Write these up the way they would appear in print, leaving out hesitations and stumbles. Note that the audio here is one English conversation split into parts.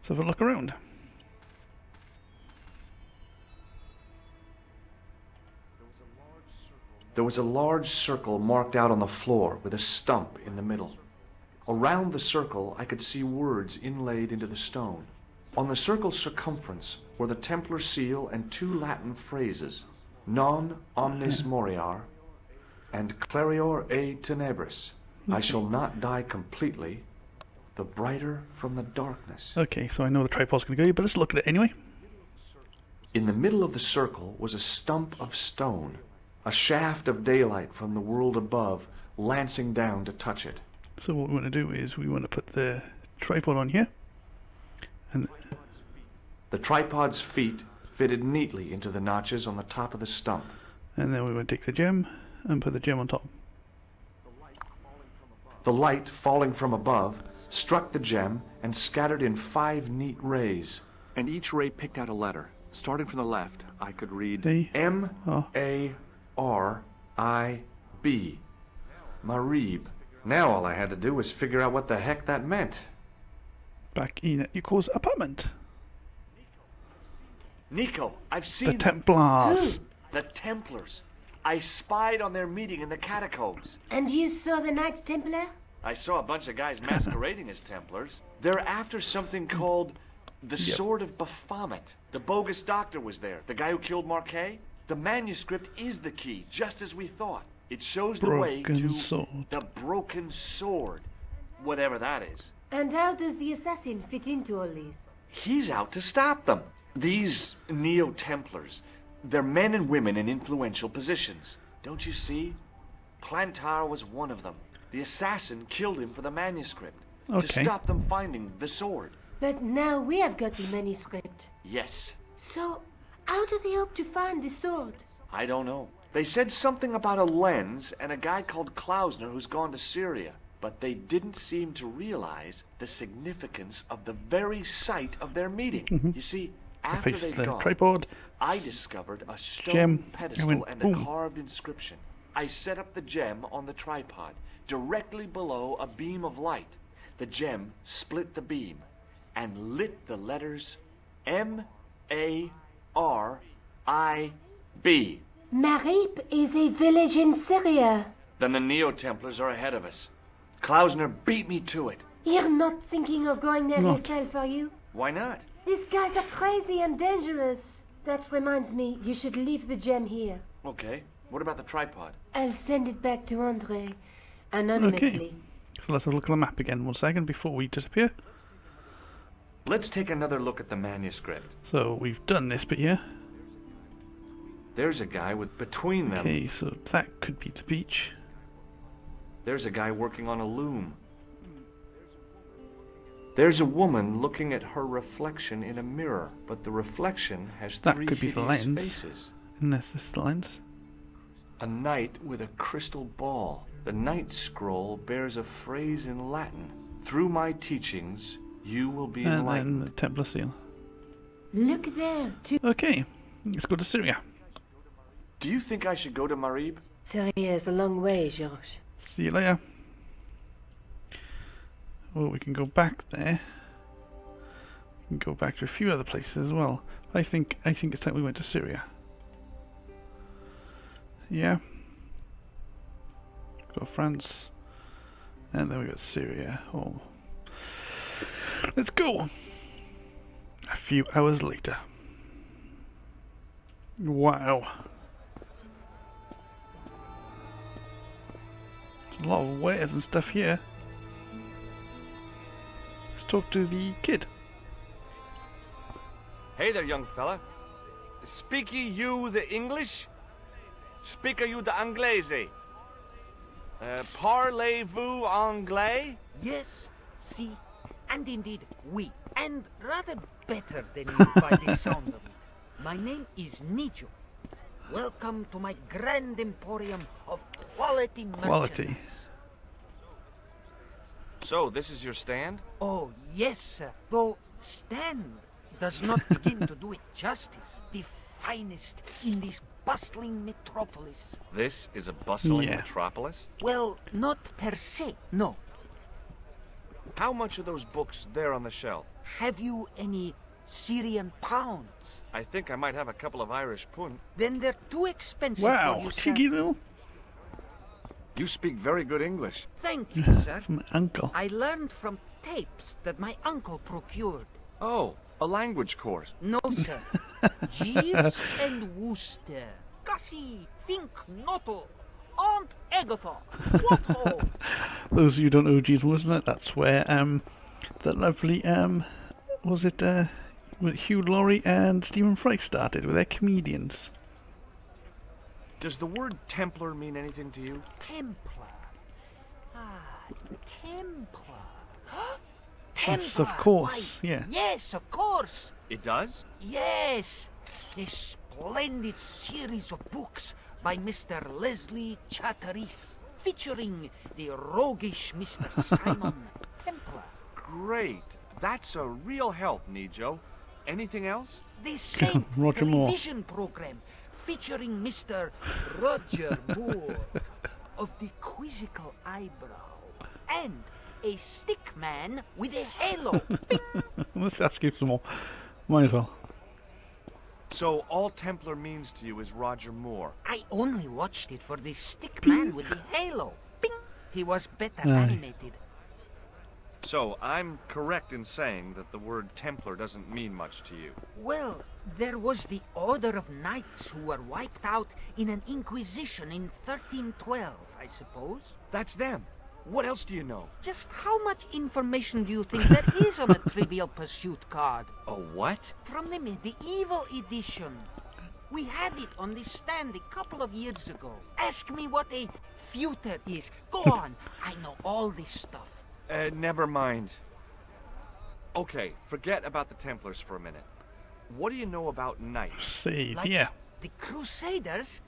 Let's have a look around. There was a large circle marked out on the floor with a stump in the middle. Around the circle I could see words inlaid into the stone. On the circle's circumference were the Templar seal and 2 Latin phrases, Non omnis moriar and Clarior e tenebris. I shall not die completely, the brighter from the darkness. Okay, so I know the tripod's going to go, but let's look at it anyway. In the middle of the circle was a stump of stone, a shaft of daylight from the world above lancing down to touch it. So what we want to do is we want to put the tripod on here. And the tripod's feet fitted neatly into the notches on the top of the stump. And then we want to take the gem and put the gem on top. The light falling from above struck the gem and scattered in 5 neat rays. And each ray picked out a letter. Starting from the left, I could read M-A-R-I-B. Marib. Now all I had to do was figure out what the heck that meant. Back in at Nico's apartment. Nico, I've seen the them. Templars. The Templars. I spied on their meeting in the catacombs. And you saw the Knights Templar? I saw a bunch of guys masquerading as Templars. They're after something called the Sword of Baphomet. The bogus doctor was there, the guy who killed Marquet. The manuscript is the key, just as we thought. It shows the way to the broken sword, whatever that is. And how does the assassin fit into all these? He's out to stop them. These Neo-Templars, they're men and women in influential positions. Don't you see? Plantar was one of them. The assassin killed him for the manuscript. To stop them finding the sword. But now we have got the manuscript. Yes. So, how do they hope to find the sword? I don't know. They said something about a lens and a guy called Klausner who's gone to Syria. But they didn't seem to realize the significance of the very site of their meeting. You see, after they'd gone, tripod, I discovered a stone gem, pedestal and a carved inscription. I set up the gem on the tripod, directly below a beam of light. The gem split the beam and lit the letters M-A-R-I-B. Marib is a village in Syria. Then the Neo-Templars are ahead of us. Klausner beat me to it. You're not thinking of going there yourself, are you? Why not? These guys are crazy and dangerous. That reminds me, you should leave the gem here. Okay. What about the tripod? I'll send it back to Andre, anonymously. Okay. So let's have a look at the map again 1 second before we disappear. Let's take another look at the manuscript. So we've done this bit here. There's a guy with between them. Okay, so that could be the beach. There's a guy working on a loom. There's a woman looking at her reflection in a mirror, but the reflection has that 3 could be the lens. faces. Unless it's the lens. A knight with a crystal ball. The knight scroll bears a phrase in Latin. Through my teachings, you will be enlightened. And then the Templar seal. Look there, too. Okay, let's go to Syria. Do you think I should go to Marib? Syria is a long way, Georges. See you later. Oh, we can go back there. We can go back to a few other places as well. I think it's time we went to Syria. Yeah. Got France. And then we got Syria. Oh. Let's go! A few hours later. Wow. There's a lot of wares and stuff here. Let's talk to the kid. Hey there, young fella. Speak you the English? Speak you the Anglais? Parlez-vous anglais? Yes, si, and indeed oui, and rather better than you by the sound of it. My name is Nicho. Welcome to my grand emporium of quality merchandise. So, this is your stand? Oh, yes, sir. Though stand does not begin to do it justice. The finest in this bustling metropolis. This is a bustling metropolis? Well, not per se, no. How much are those books there on the shelf? Have you any Syrian pounds? I think I might have a couple of Irish pund. Then they're too expensive for Wow, you, sir. cheeky little You speak very good English. Thank you, sir. from uncle. I learned from tapes that my uncle procured. Oh, a language course. No, sir. Jeeves and Worcester. Gussie, Fink, Noto, Aunt Agatha. What ho? Those of you who don't know Jeeves, wasn't it? That's where the lovely was it Hugh Laurie and Stephen Fry started with their comedians. Does the word Templar mean anything to you? Templar. Ah, Templar. Yes, of Templar, course, why, yeah. Yes, of course. It does? Yes. A splendid series of books by Mr. Leslie Chatteris, featuring the roguish Mr. Simon Templar. Great. That's a real help, Nijo. Anything else? The same Roger Moore. television program featuring Mr. Roger Moore of the quizzical eyebrow and a stick man with a halo. Bing! Let's ask you some more. Might as well. So all Templar means to you is Roger Moore. I only watched it for the stick man with the halo. Bing! He was better Aye. animated. So I'm correct in saying that the word Templar doesn't mean much to you. Well, there was the Order of Knights who were wiped out in an inquisition in 1312, I suppose. That's them. What else do you know? Just how much information do you think there is on a Trivial Pursuit card? A what? From the medieval edition. We had it on the stand a couple of years ago. Ask me what a feuter is. Go on. I know all this stuff. Never mind. Okay, forget about the Templars for a minute. What do you know about knights? Says, Like yeah. the Crusaders,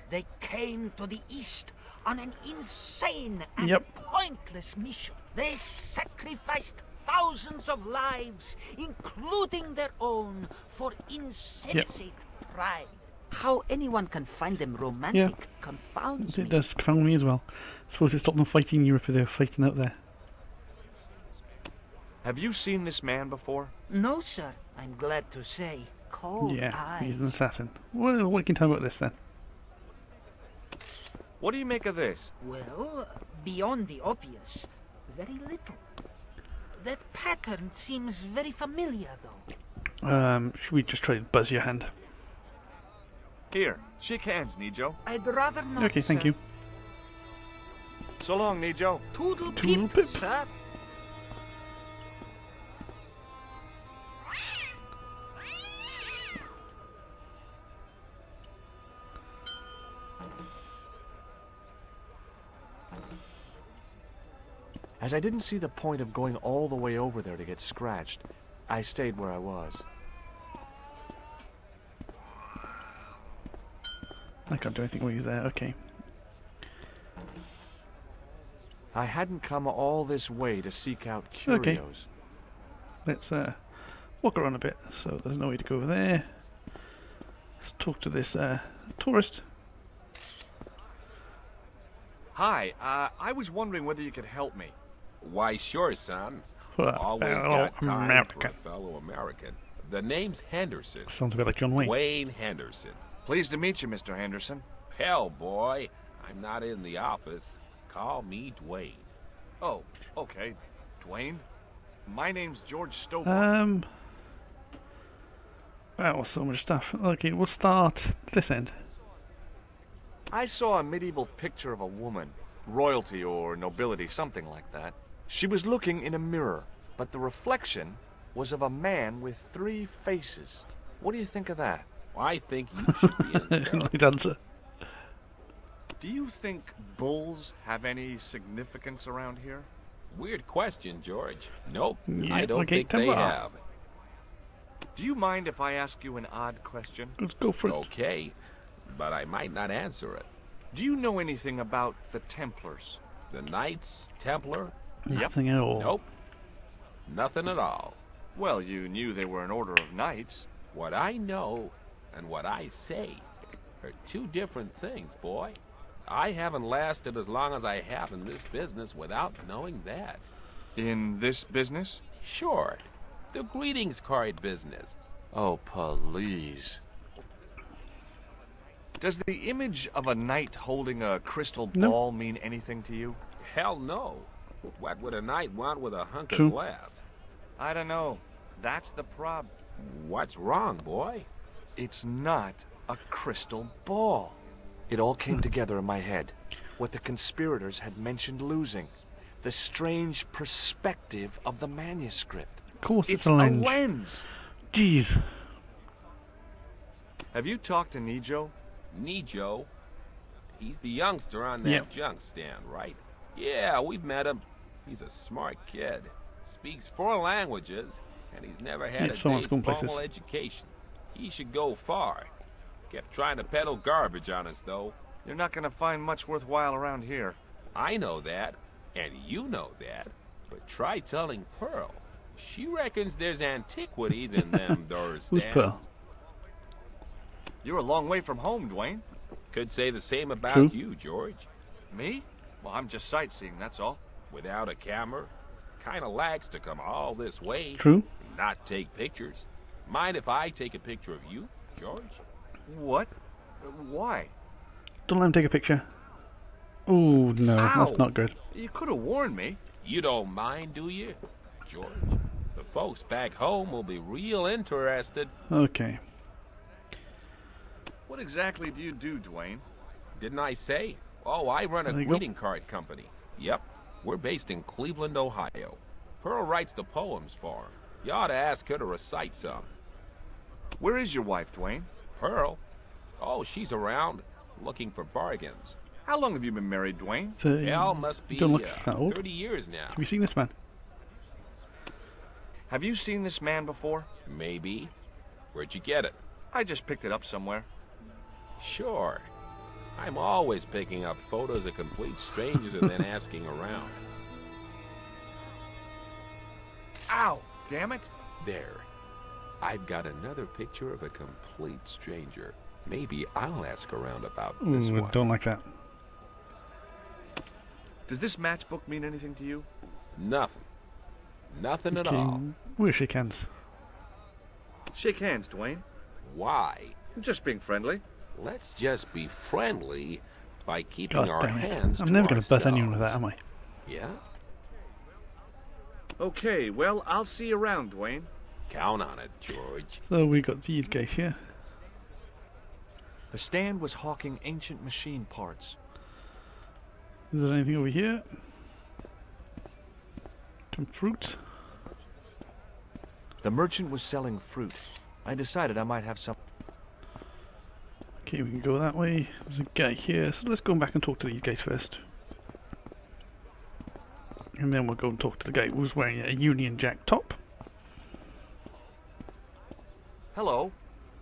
they came to the East on an insane and Yep. pointless mission. They sacrificed thousands of lives, including their own, for insensate pride. How anyone can find them romantic confounds It me. does confound me as well. Suppose it stopped them fighting in Europe if they were fighting out there. Have you seen this man before? No, sir. I'm glad to say. Cold Yeah, eyes. he's an assassin. Well, what can you tell me about this then? What do you make of this? Well, beyond the obvious, very little. That pattern seems very familiar, though. Should we just try to buzz your hand? Here, shake hands, Nijo. I'd rather not, Okay, thank sir. you. So long, Nijo. Toodle Toodle pip, pip. sir. As I didn't see the point of going all the way over there to get scratched, I stayed where I was. I can't do anything while he's there, okay. I hadn't come all this way to seek out Okay. curios. Let's walk around a bit. So there's no way to go over there. Let's talk to this tourist. Hi, I was wondering whether you could help me. Why, sure, son. For a Always fellow got time American. for a fellow American. The name's Henderson. Sounds a bit like John Wayne. Wayne Henderson. Pleased to meet you, Mr. Henderson. Hell, boy, I'm not in the office. Call me Dwayne. Oh, okay. Dwayne? My name's George Stobart. Wow, so much stuff. Okay, we'll start this end. I saw a medieval picture of a woman. Royalty or nobility, something like that. She was looking in a mirror, but the reflection was of a man with 3 faces. What do you think of that? I think you should be in there. Right answer. Do you think bulls have any significance around here? Weird question, George. Nope, Yeah, I don't okay, think they come on. have. Do you mind if I ask you an odd question? Let's go for it. Okay, but I might not answer it. Do you know anything about the Templars? The Knights Templar? Nothing at all. Nope. Nothing at all. Well, you knew they were an order of knights. What I know and what I say are 2 different things, boy. I haven't lasted as long as I have in this business without knowing that. In this business? Sure. The greetings card business. Oh, please. Does the image of a knight holding a crystal No. ball mean anything to you? Hell no. What would a knight want with a hunk True. of glass? I don't know. That's the problem. What's wrong, boy? It's not a crystal ball. It all came together in my head. What the conspirators had mentioned losing. The strange perspective of the manuscript. Of course, It's it's a lens. lens. Jeez. Have you talked to Nijo? Nijo? He's the youngster on that Yep. junk stand, right? Yeah, we've met him. He's a smart kid. Speaks 4 languages, and he's never had Yeah, a someone's day's going formal places. education. He should go far. Kept trying to peddle garbage on us, though. You're not gonna find much worthwhile around here. I know that, and you know that. But try telling Pearl. She reckons there's antiquities in them doors Who's stands. Pearl? You're a long way from home, Dwayne. Could say the same about True. you, George. Me? Well, I'm just sightseeing, that's all. Without a camera, kinda lags to come all this way True. and not take pictures. Mind if I take a picture of you, George? What? Why? Don't let him take a picture. Oh no, that's Ow. not good. You could have warned me. You don't mind, do you, George? The folks back home will be real interested. Okay. What exactly do you do, Dwayne? Didn't I say? Oh, I run a There you go. greeting card company. Yep, we're based in Cleveland, Ohio. Pearl writes the poems for him. You ought to ask her to recite some. Where is your wife, Dwayne? Pearl? Oh, she's around, looking for bargains. How long have you been married, Dwayne? Hell, must be don't look that old. 30 years now. Have you seen this man? Have you seen this man before? Maybe. Where'd you get it? I just picked it up somewhere. Sure. I'm always picking up photos of complete strangers and then asking around. Ow! Damn it! There. I've got another picture of a complete stranger. Maybe I'll ask around about this Ooh, one. don't like that. Does this matchbook mean anything to you? Nothing. Nothing at Okay, all. we'll shake hands. Shake hands, Dwayne. Why? I'm just being friendly. Let's just be friendly by keeping God our damn it. hands I'm to never going to buzz anyone with ourselves. that, am I? Yeah? Okay, well, I'll see you around, Dwayne. Count on it, George. So we got these guys here. The stand was hawking ancient machine parts. Is there anything over here? Some fruit. The merchant was selling fruit. I decided I might have some. Okay, we can go that way. There's a guy here, so let's go back and talk to these guys first. And then we'll go and talk to the guy who's wearing a Union Jack top. Hello.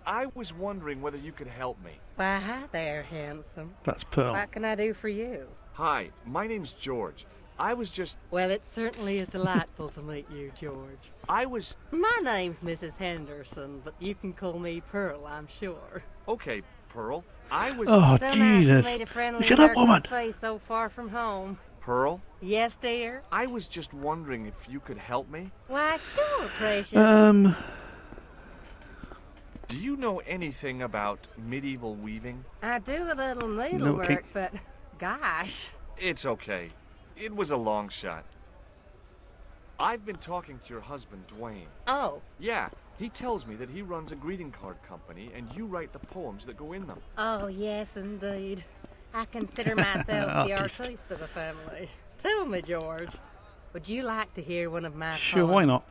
I was wondering whether you could help me. Why, hi there, handsome. That's Pearl. What can I do for you? Hi, my name's George. I was Well, it certainly is delightful to meet you, George. My name's Mrs. Henderson, but you can call me Pearl, I'm sure. Okay, Pearl. I was... Oh, So nice to Jesus. meet a friendly Shut up, American woman. face so far from home. Pearl? Yes, dear? I was just wondering if you could help me. Why, sure, precious. Do you know anything about medieval weaving? I do a little needlework, cake. but gosh. It's okay. It was a long shot. I've been talking to your husband, Dwayne. Oh, Yeah, he tells me that he runs a greeting card company and you write the poems that go in them. oh, yes, indeed. I consider myself the Artist. artiste of the family. Tell me, George, would you like to hear one of my Sure, poems? why not?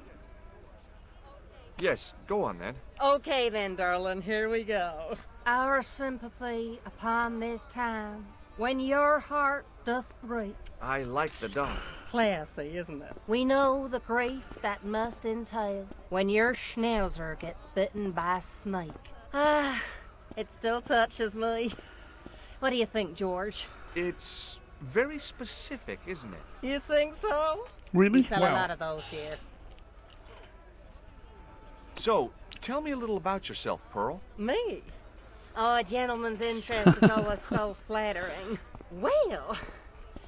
Yes, go on then. Okay then, darling, here we go. Our sympathy upon this time, when your heart doth break. I like the dog. Classy, isn't it? We know the grief that must entail when your schnauzer gets bitten by a snake. Ah, it still touches me. What do you think, George? It's very specific, isn't it? You think so? Really? We sell a Wow. lot of those here. So, tell me a little about yourself, Pearl. Me? Oh, a gentleman's interest is always so flattering. Well,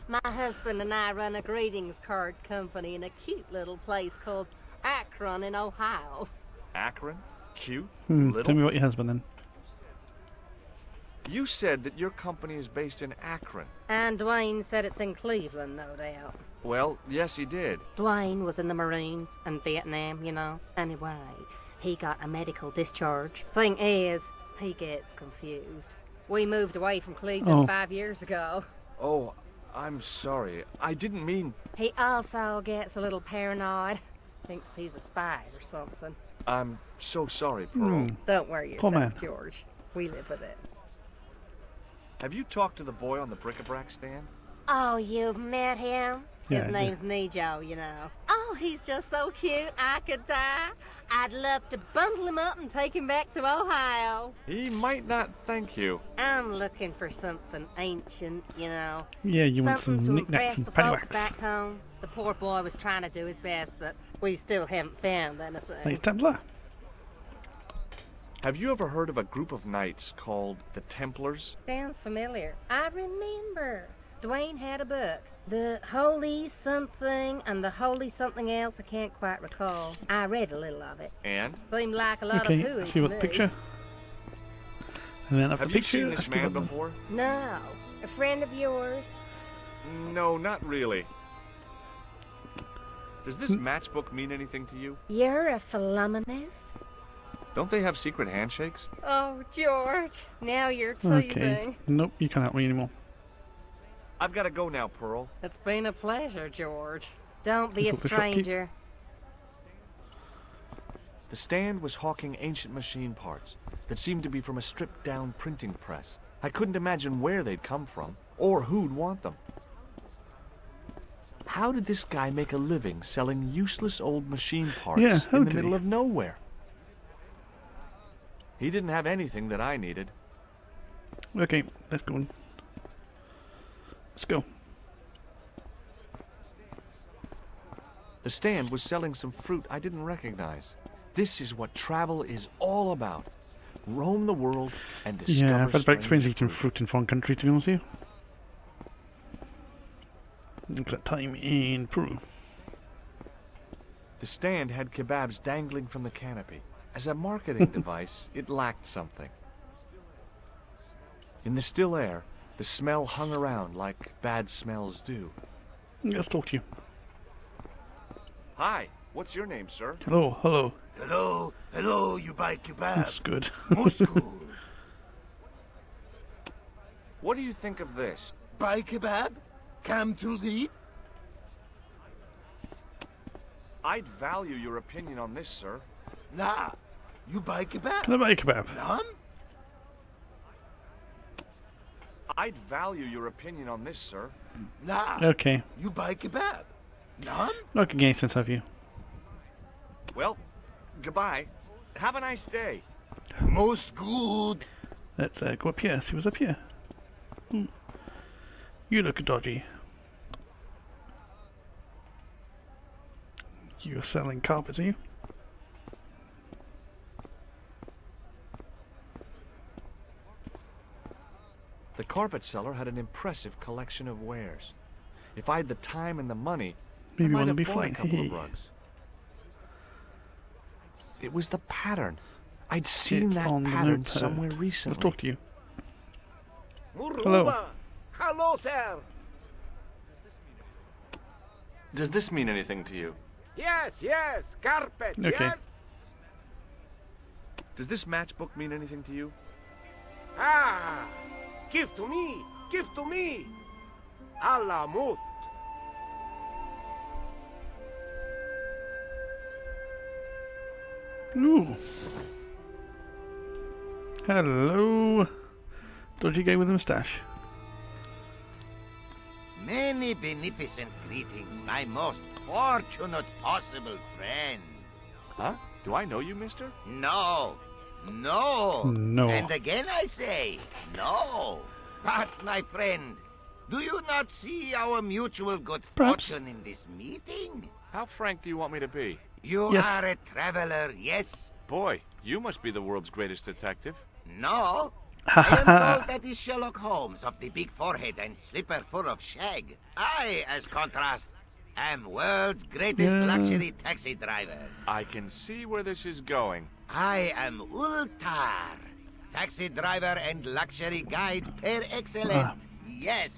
My husband and I run a greetings card company in a cute little place called Akron in Ohio. Akron? Cute? Tell me Little? about your husband then. You said that your company is based in Akron. And Dwayne said it's in Cleveland, no doubt. Well, yes, he did. Dwayne was in the Marines and Vietnam, you know. Anyway, he got a medical discharge. Thing is, he gets confused. We moved away from Cleveland 5 years ago. Oh, I'm sorry. I didn't mean... He also gets a little paranoid. Thinks he's a spy or something. I'm so sorry, Pearl. Don't worry Poor yourself, man. George. We live with it. Have you talked to the boy on the bric-a-brac stand? Oh, you've met him? Yeah, His name's Nejo, you know. Oh, he's just so cute, I could die. I'd love to bundle him up and take him back to Ohio. He might not thank you. I'm looking for something ancient, you know. Yeah, you want Something some to knickknacks impress and the folks paddywhacks. back home. The poor boy was trying to do his best, but we still haven't found anything. Nice Templar. Have you ever heard of a group of knights called the Templars? Sounds familiar. I remember. Dwayne had a book. The Holy Something and the Holy Something Else, I can't quite recall. I read a little of it. And? Seemed like a lot Okay, of hooey see to what the me. picture. And then after Have the you picture, seen this ask me man about the- before? No. A friend of yours? No, not really. Does this matchbook mean anything to you? You're a philomenist? Don't they have secret handshakes? Oh, George. Now you're teasing. Okay. Nope, you can't help me anymore. I've got to go now, Pearl. It's been a pleasure, George. Don't be Let's a hope the shopkeep- stranger. The stand was hawking ancient machine parts that seemed to be from a stripped-down printing press. I couldn't imagine where they'd come from, or who'd want them. How did this guy make a living selling useless old machine parts Yeah, how in the did middle he? of nowhere? He didn't have anything that I needed. Okay, let's go. Let's go. The stand was selling some fruit I didn't recognize. This is what travel is all about. Roam the world and discover Yeah, I've had about strange experience eating fruit. fruit in foreign country, to be honest with you. Look at that time in Peru. The stand had kebabs dangling from the canopy. As a marketing device, it lacked something. In the still air, the smell hung around like bad smells do. Let's talk to you. Hi, what's your name, sir? Hello, hello. Hello, hello, you buy kebab. That's good. Most good. What do you think of this? Buy kebab? Come to eat? I'd value your opinion on this, sir. Nah, you buy kebab. Can I buy a kebab? None? I'd value your opinion on this, sir. Nah, Okay. you buy kebab. None? Not getting any sense, have you? Well, goodbye. Have a nice day. Most good. Let's go up here, see what's up here. You look dodgy. You're selling carpets, are you? The carpet seller had an impressive collection of wares. If I had the time and the money, Maybe I might one will have be bought fine. a couple Hey. of rugs. It was the pattern. I'd seen It's that on the pattern notepad. somewhere Let's recently. talk to you. Muruba. Hello, sir. Does this mean anything to you? Yes, yes, carpet, Okay. yes? Does this matchbook mean anything to you? Ah, give to me, give to me. Allah mut. Ooh. Hello. Dodgy guy with a moustache. Many beneficent greetings, my most fortunate possible friend. Huh? Do I know you, mister? No, no. No. And again I say, no. But, my friend, do you not see our mutual good Perhaps. fortune in this meeting? How frank do you want me to be? You Yes. are a traveler, yes? Boy, you must be the world's greatest detective. No. I am told that is Sherlock Holmes of the big forehead and slipper full of shag. I, as contrast, am world's greatest luxury taxi driver. I can see where this is going. I am Ultar, taxi driver and luxury guide per excellence. Yes.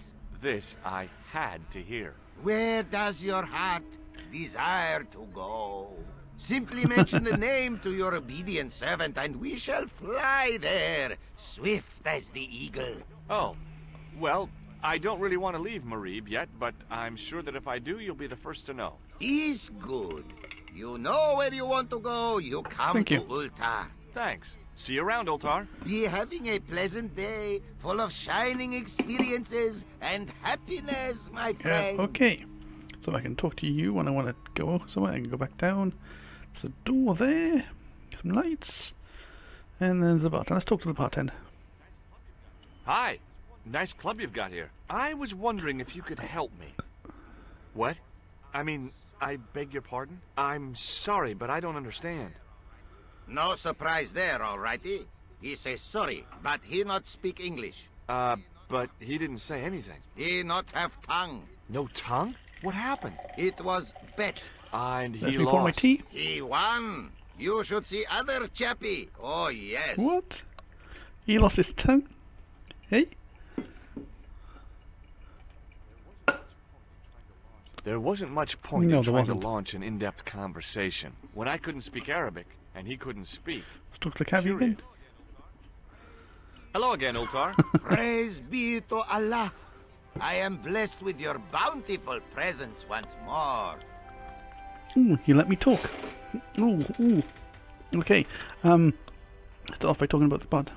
This I had to hear. Where does your heart desire to go? Simply mention the name to your obedient servant and we shall fly there, swift as the eagle. Oh, well, I don't really want to leave Marib yet, but I'm sure that if I do, you'll be the first to know. Is good. You know where you want to go, you come Thank to you. Ultar. Thanks. See you around, Ultar. Be having a pleasant day, full of shining experiences and happiness, my friend. Okay. So I can talk to you when I want to go somewhere. I can go back down. There's a door there. Some lights. And there's the bartender. Let's talk to the bartender. Hi. Nice club you've got here. I was wondering if you could help me. What? I mean, I beg your pardon? I'm sorry, but I don't understand. No surprise there, alrighty. He says sorry, but he not speak English. But he didn't say anything. He not have tongue. No tongue? What happened? It was bet. And he Let me pour my lost. tea. He won. You should see other chappie. Oh, yes. What? He lost his tongue? Hey? There wasn't much point No, in there trying to wasn't. launch an in-depth conversation when I couldn't speak Arabic and he couldn't speak. Let's talk to the cabbie again. Period. Hello again, Ultar. Praise be to Allah. I am blessed with your bountiful presence once more. Ooh, you let me talk. Ooh. Okay. Start off by talking about the bud.